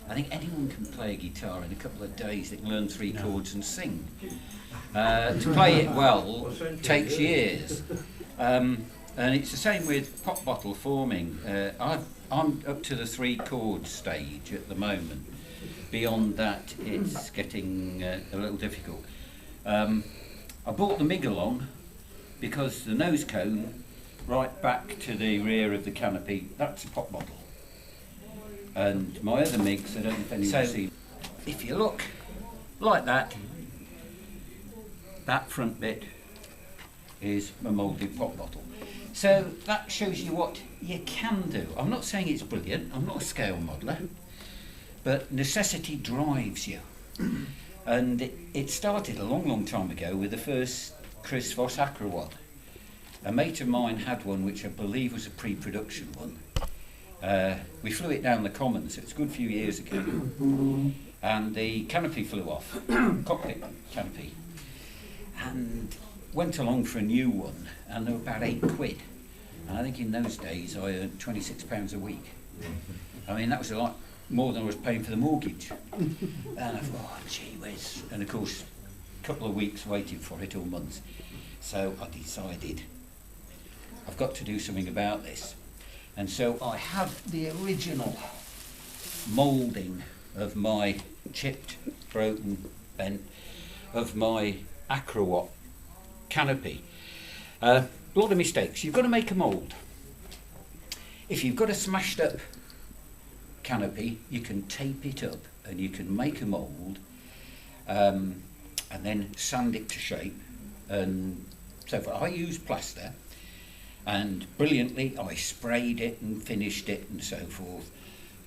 I think anyone can play a guitar in a couple of days. They can learn 3 chords and sing. To play it well takes years. And it's the same with pop bottle forming. I'm up to the 3 chord stage at the moment. Beyond that, it's getting a little difficult. I brought the MIG along because the nose cone right back to the rear of the canopy, that's a pop bottle. And my other MIGs, I don't know if anyone's seen. If you look like that, that front bit is a moulded pop bottle. So that shows you what you can do. I'm not saying it's brilliant, I'm not a scale modeller, but necessity drives you. And it started a long, long time ago with the first Chris Voss Acrowad. A mate of mine had one which I believe was a pre-production one. We flew it down the Commons, it was a good few years ago, and the canopy flew off, cockpit canopy, and went along for a new one, and they were about £8. And I think in those days I earned £26 a week. I mean, that was a lot more than I was paying for the mortgage. And I thought, oh, gee whiz. And of course, a couple of weeks waiting for it, or months. So I decided, I've got to do something about this. And so I have the original moulding of my chipped, broken, bent, of my Acrowat canopy. A lot of mistakes. You've got to make a mould. If you've got a smashed up canopy, you can tape it up and you can make a mould and then sand it to shape and so forth. I use plaster, and brilliantly I sprayed it and finished it and so forth.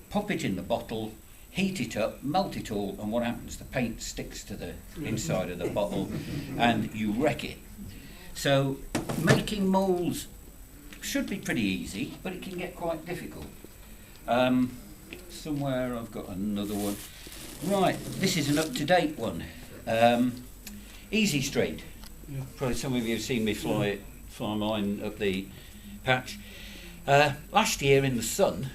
Pop it in the bottle, heat it up, melt it all, and what happens? The paint sticks to the inside of the bottle and you wreck it. So making moulds should be pretty easy, but it can get quite difficult. Somewhere I've got another one. Right, this is an up-to-date one. Easy Street. Yeah. Probably some of you have seen me fly mine up the patch. Last year in the sun,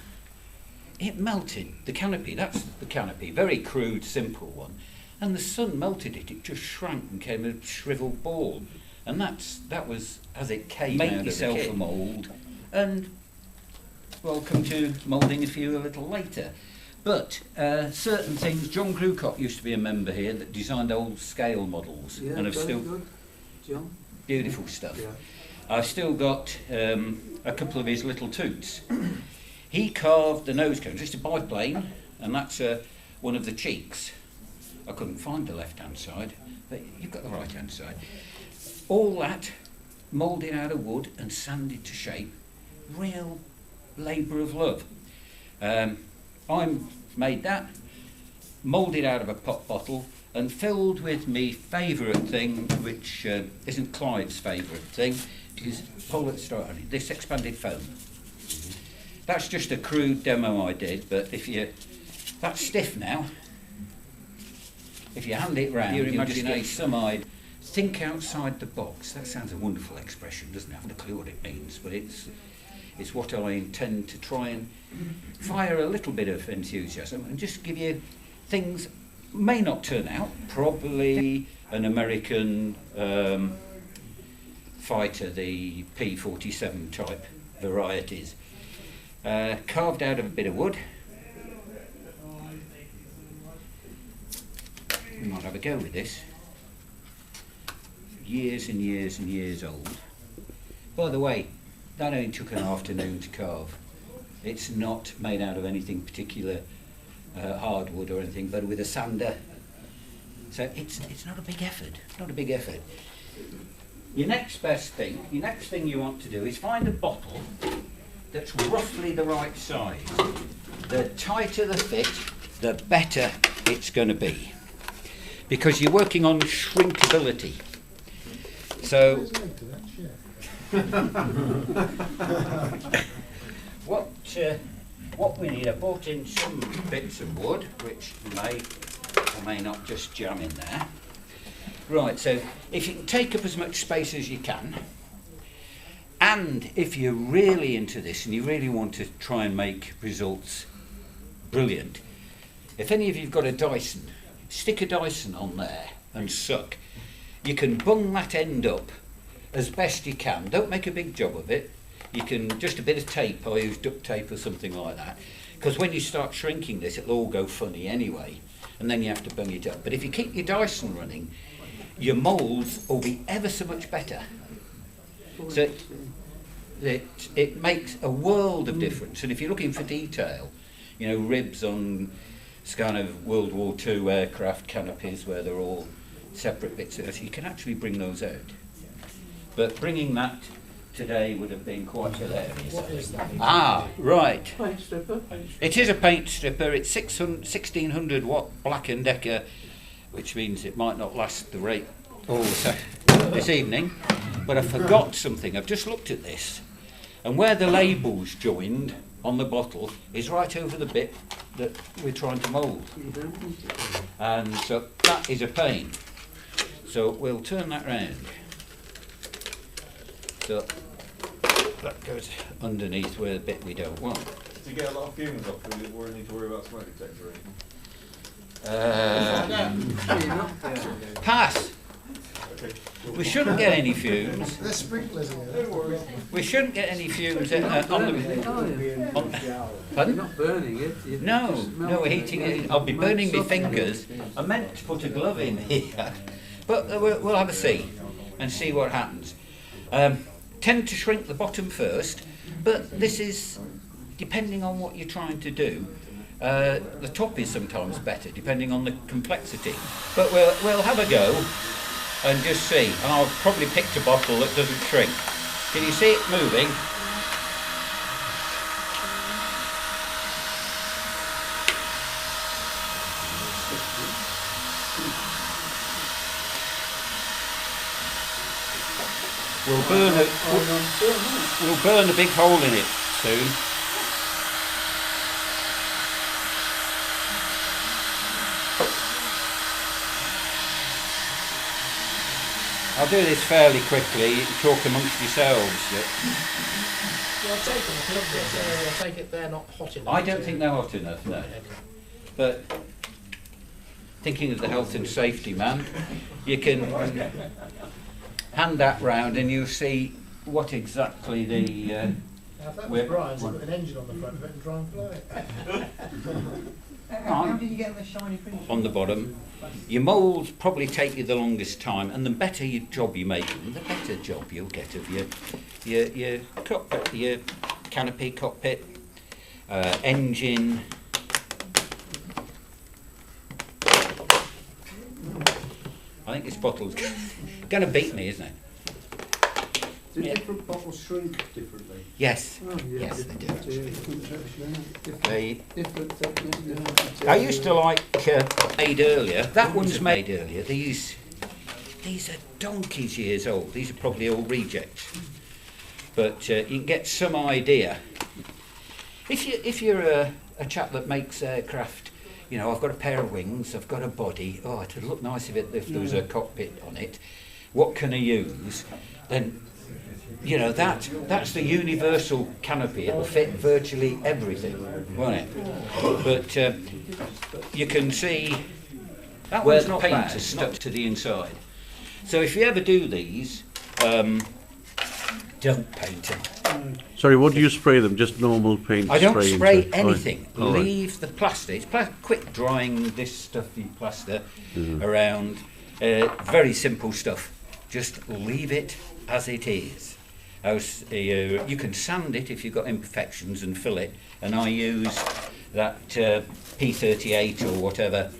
it melted the canopy. That's the canopy, very crude, simple one. And the sun melted it. It just shrank and became a shriveled ball. And that was as it came out of the kit. Make yourself a mould, and welcome to moulding a few a little later. But certain things, John Grucott used to be a member here that designed old scale models, and I've still good. John. Beautiful stuff. Yeah. I've still got a couple of his little toots. He carved the nose cone, just a biplane, and that's one of the cheeks. I couldn't find the left-hand side, but you've got the right-hand side. All that moulded out of wood and sanded to shape. Real labour of love. I made that, moulded out of a pop bottle and filled with me favourite thing, which isn't Clive's favourite thing, is this expanded foam. That's just a crude demo I did, but that's stiff now. If you hand it round, your imagination, think outside the box. That sounds a wonderful expression, doesn't it? I haven't a clue what it means, but it's what I intend to try and fire a little bit of enthusiasm and just give you things may not turn out. Probably an American fighter, the P-47 type varieties, carved out of a bit of wood. We might have a go with this. Years and years and years old. By the way, that only took an afternoon to carve. It's not made out of anything particular hardwood or anything, but with a sander. So it's not a big effort. Not a big effort. Your next thing you want to do is find a bottle that's roughly the right size. The tighter the fit, the better it's going to be, because you're working on shrinkability. So what we need, I brought in some bits of wood which may or may not just jam in there. Right, so if you can take up as much space as you can, and if you're really into this and you really want to try and make results brilliant, if any of you've got a Dyson, stick a Dyson on there and suck. You can bung that end up as best you can. Don't make a big job of it. You can, just a bit of tape, I use duct tape or something like that, because when you start shrinking this, it'll all go funny anyway, and then you have to bung it up. But if you keep your Dyson running, your moulds will be ever so much better. So it makes a world of difference. And if you're looking for detail, you know, ribs on kind of World War II aircraft canopies where they're all separate bits of it, you can actually bring those out. But bringing that today would have been quite hilarious. What is that? Ah, right. Paint stripper. It is a paint stripper. It's 1600 watt Black & Decker, which means it might not last the rate all this evening. But I forgot something. I've just looked at this, and where the label's joined on the bottle is right over the bit that we're trying to mould. And so that is a pain. So we'll turn that round. So that goes underneath where the bit we don't want. Do you get a lot of fumes off with it, or need to worry about smoke detector or anything? Pass. Okay. We shouldn't get any fumes. There's sprinklers in there. We shouldn't get any fumes on the. Pardon? You're not burning it. No, we're heating it. I'll be burning my fingers. I meant to put a glove in here, but we'll have a see and see what happens. Tend to shrink the bottom first, but this is depending on what you're trying to do. The top is sometimes better depending on the complexity, but we'll have a go and just see. And I've probably picked a bottle that doesn't shrink. Can you see it moving? We'll burn a big hole in it soon. I'll do this fairly quickly. You can talk amongst yourselves. Well, I take it they're not hot enough. I don't think they're hot enough, no. But thinking of the health and safety man, you can hand that round and you'll see what exactly the... Now, if that was Brian's, he's got an engine on the front of it and dry and fly. How did you get the shiny finish? on the bottom. Your moulds probably take you the longest time, and the better your job you make them, the better job you'll get of your cockpit, your canopy cockpit, engine. I think this bottle's going to beat me, isn't it? Do different bottles shrink differently? Yes, Oh, yeah. yes they do. Different, different technique. I used to like made earlier. That one's made earlier. These are donkey's years old. These are probably all rejects, but you can get some idea. If you're a chap that makes aircraft, you know, I've got a pair of wings, I've got a body. Oh, it'd look nice if there was a cockpit on it. What can I use? Then, you know, that's the universal canopy. It'll fit virtually everything, won't it? But you can see that where the paint is stuck to the inside. So if you ever do these, don't paint them. Sorry, what do you spray them? Just normal paint? I don't spray into- anything. Oh, right. Leave the plaster. It's quick drying this stuffy plaster around. Very simple stuff. Just leave it as it is. You can sand it if you've got imperfections and fill it. And I use that P38 or whatever.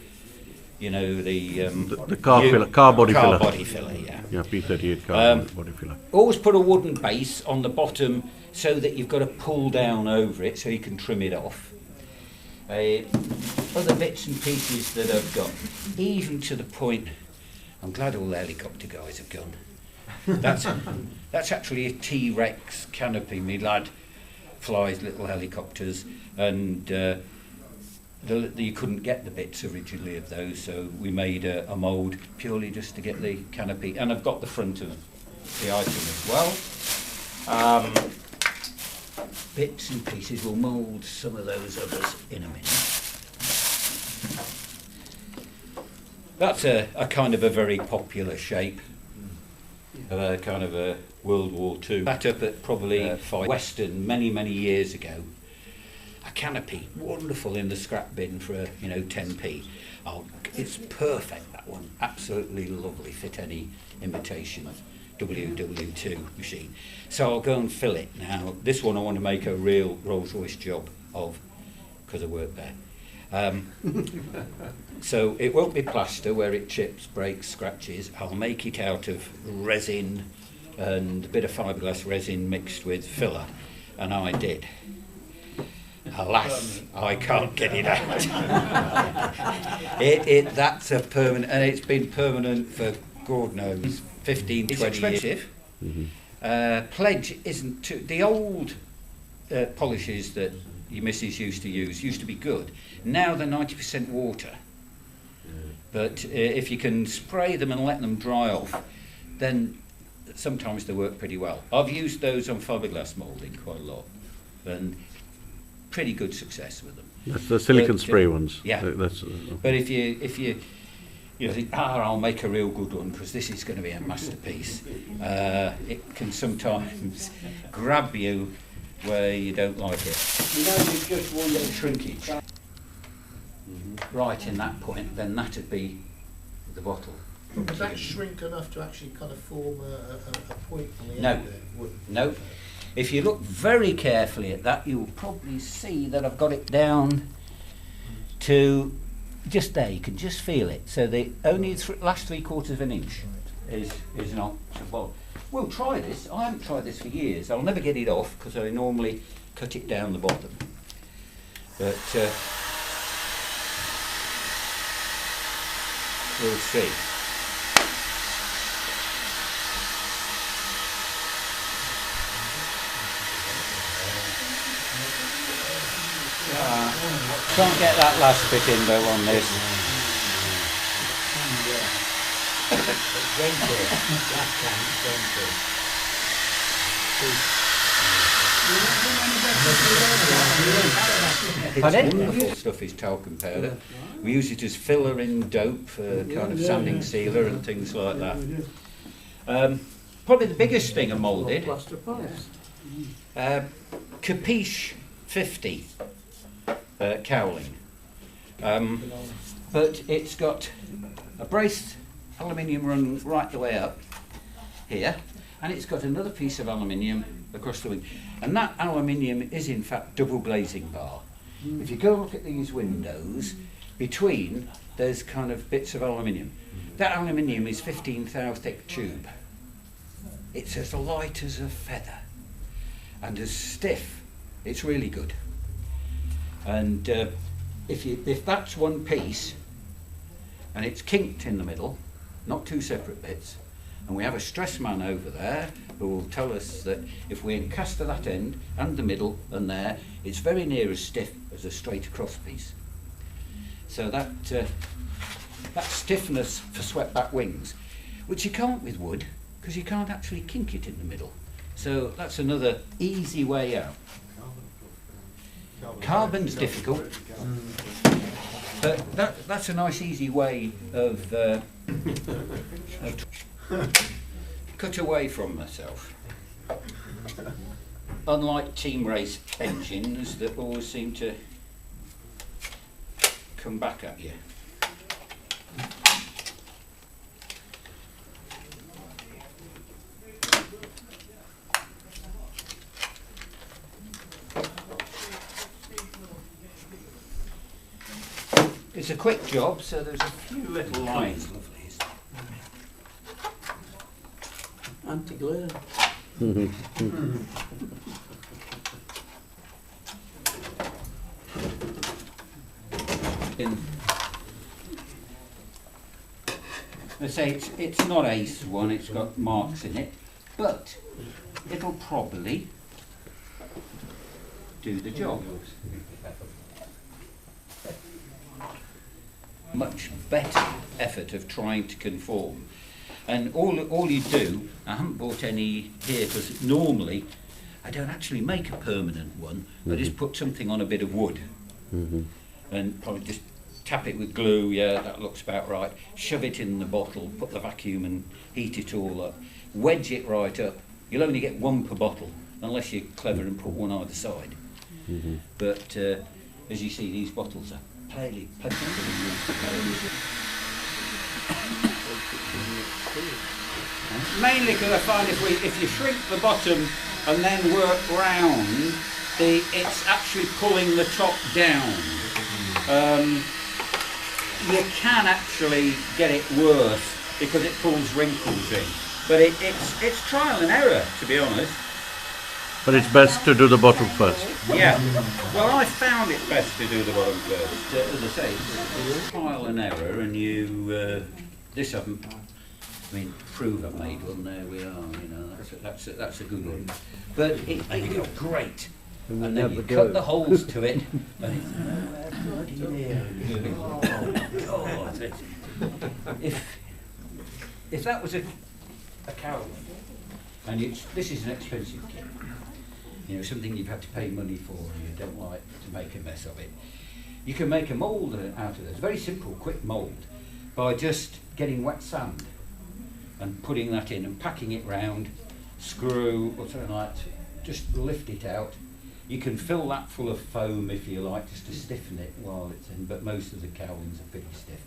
You know, The car filler, car body filler. Car body filler, yeah. Yeah, P38 car body filler. Always put a wooden base on the bottom so that you've got to pull down over it so you can trim it off. Other bits and pieces that I've got, even to the point, I'm glad all the helicopter guys have gone. That's actually a T-Rex canopy. My lad flies little helicopters, and you couldn't get the bits originally of those, so we made a mould purely just to get the canopy. And I've got the front of the item as well. Bits and pieces. We'll mould some of those others in a minute. That's a kind of a very popular shape, kind of a World War II. That up at probably Western many years ago. A canopy, wonderful in the scrap bin for 10p. Oh, it's perfect, that one. Absolutely lovely. Fit any imitation WW2 machine. So I'll go and fill it now. This one I want to make a real Rolls-Royce job of because I work there. So it won't be plaster where it chips, breaks, scratches. I'll make it out of resin and a bit of fiberglass resin mixed with filler, and I did. Alas, I can't get it out. That's a permanent, and it's been permanent for God knows 15, 20 years. Pledge isn't too. The old polishes that your missus used to use used to be good. Now they're 90% water. But if you can spray them and let them dry off, then sometimes they work pretty well. I've used those on fiberglass moulding quite a lot, and pretty good success with them. That's the silicon spray ones. Yeah. That's, But if you think, I'll make a real good one because this is going to be a masterpiece, it can sometimes grab you where you don't like it. You've just one little shrinkage right in that point, then that'd be the bottle. Would that shrink enough to actually kind of form a point on the No. end there? No. If you look very carefully at that, you'll probably see that I've got it down to just there. You can just feel it. So the only last 3/4 of an inch is not. Well, we'll try this. I haven't tried this for years. I'll never get it off because I normally cut it down the bottom. But we'll see. Can't get that last bit in though on this. Wonderful stuff is talcum powder. We use it as filler in dope for kind of sanding sealer and things like that. Probably the biggest thing I moulded, Capiche 50 cowling. But it's got a braced aluminium run right the way up here, and it's got another piece of aluminium across the wing. And that aluminium is in fact double glazing bar. If you go look at these windows, between there's kind of bits of aluminium. That aluminium is 15 thou thick tube. It's as light as a feather and as stiff. It's really good. And if that's one piece and it's kinked in the middle, not two separate bits, and we have a stress man over there who will tell us that if we encaster that end and the middle and there, it's very near as stiff as a straight across piece. So that stiffness for swept back wings, which you can't with wood because you can't actually kink it in the middle. So that's another easy way out. Carbon's difficult, but that's a nice easy way of cut away from myself. Unlike team race engines that always seem to come back at you. It's a quick job, so there's a few little lines. Anti-glare. Let's say it's not Ace one, it's got marks in it, but it'll probably do the job. Much better effort of trying to conform. And all you do, I haven't bought any here because normally I don't actually make a permanent one. I just put something on a bit of wood and probably just tap it with glue, yeah, that looks about right. Shove it in the bottle, put the vacuum and heat it all up. Wedge it right up. You'll only get one per bottle, unless you're clever and put one either side. But as you see, these bottles are plenty of mainly because I find if you shrink the bottom and then work round, it's actually pulling the top down. You can actually get it worse because it pulls wrinkles in, but it's trial and error, to be honest. But it's best to do the bottom first. Yeah. Well, I found it best to do the bottom first. As I say, it's trial and error, and you this haven't. I mean, prove I've made one. There we are. You know, that's a good one. But it made it great. And then you cut the holes to it, and it's if that was a caravan, and this is an expensive kit, you know, something you've had to pay money for, and you don't like to make a mess of it. You can make a mould out of this, very simple, quick mould, by just getting wet sand and putting that in and packing it round, screw or something like that, just lift it out. You can fill that full of foam if you like, just to stiffen it while it's in, but most of the cowlings are pretty stiff.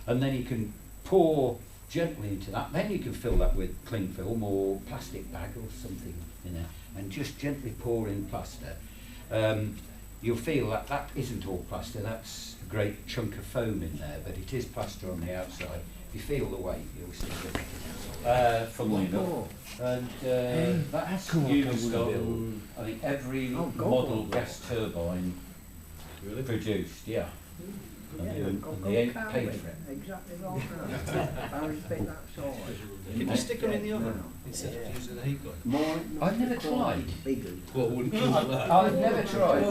And then you can pour gently into that, then you can fill that with cling film or plastic bag or something in there, and just gently pour in plaster. You'll feel that isn't all plaster, that's a great chunk of foam in there, but it is plaster on the outside. If you feel the weight, you'll see it. Funnily enough. And that's used on, I think, every model gas turbine produced, yeah. And they ain't paid for it. Exactly right. Can you stick them in the oven instead of using the heat gun? I've never tried. What would kill that? I've never tried.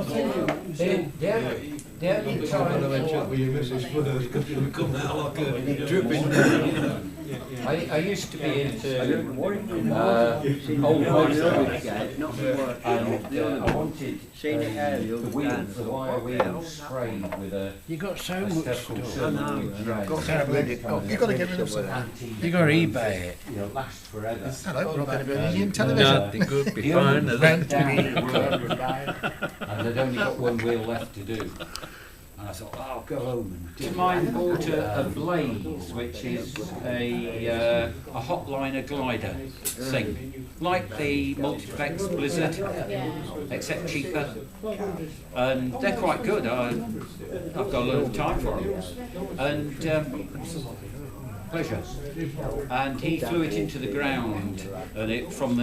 The only time I used to be into old boys, and I wanted the wheels, the wire wheels sprayed with a. You got so much stuff. You've got to get rid of some. You got to eBay it. You know, last forever. Hello, we're not going to be on Indian television. Nothing good behind it. And I'd only got one wheel left to do. And I thought, oh, I'll go home. And mine bought a Blaze, which is a hotliner glider thing, like the Multiplex Blizzard, except cheaper. And they're quite good. I've got a lot of time for them. And pleasure. And he flew it into the ground, and it from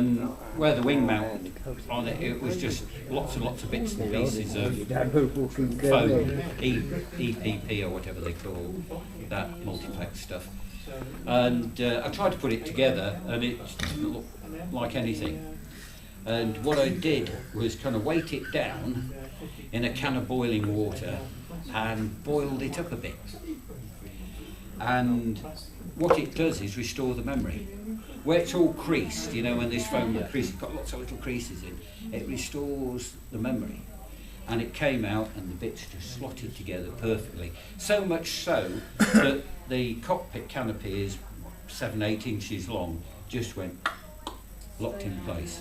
where the wing mount on it, it was just lots and lots of bits and pieces of foam, EPP or whatever they call that multiplex stuff. And I tried to put it together, and it didn't look like anything. And what I did was kind of weight it down in a can of boiling water and boiled it up a bit. And what it does is restore the memory. Where it's all creased, you know, when this foam crease, it's got lots of little creases in, it restores the memory. And it came out and the bits just slotted together perfectly. So much so that the cockpit canopy is 7-8 inches long, just went locked in place.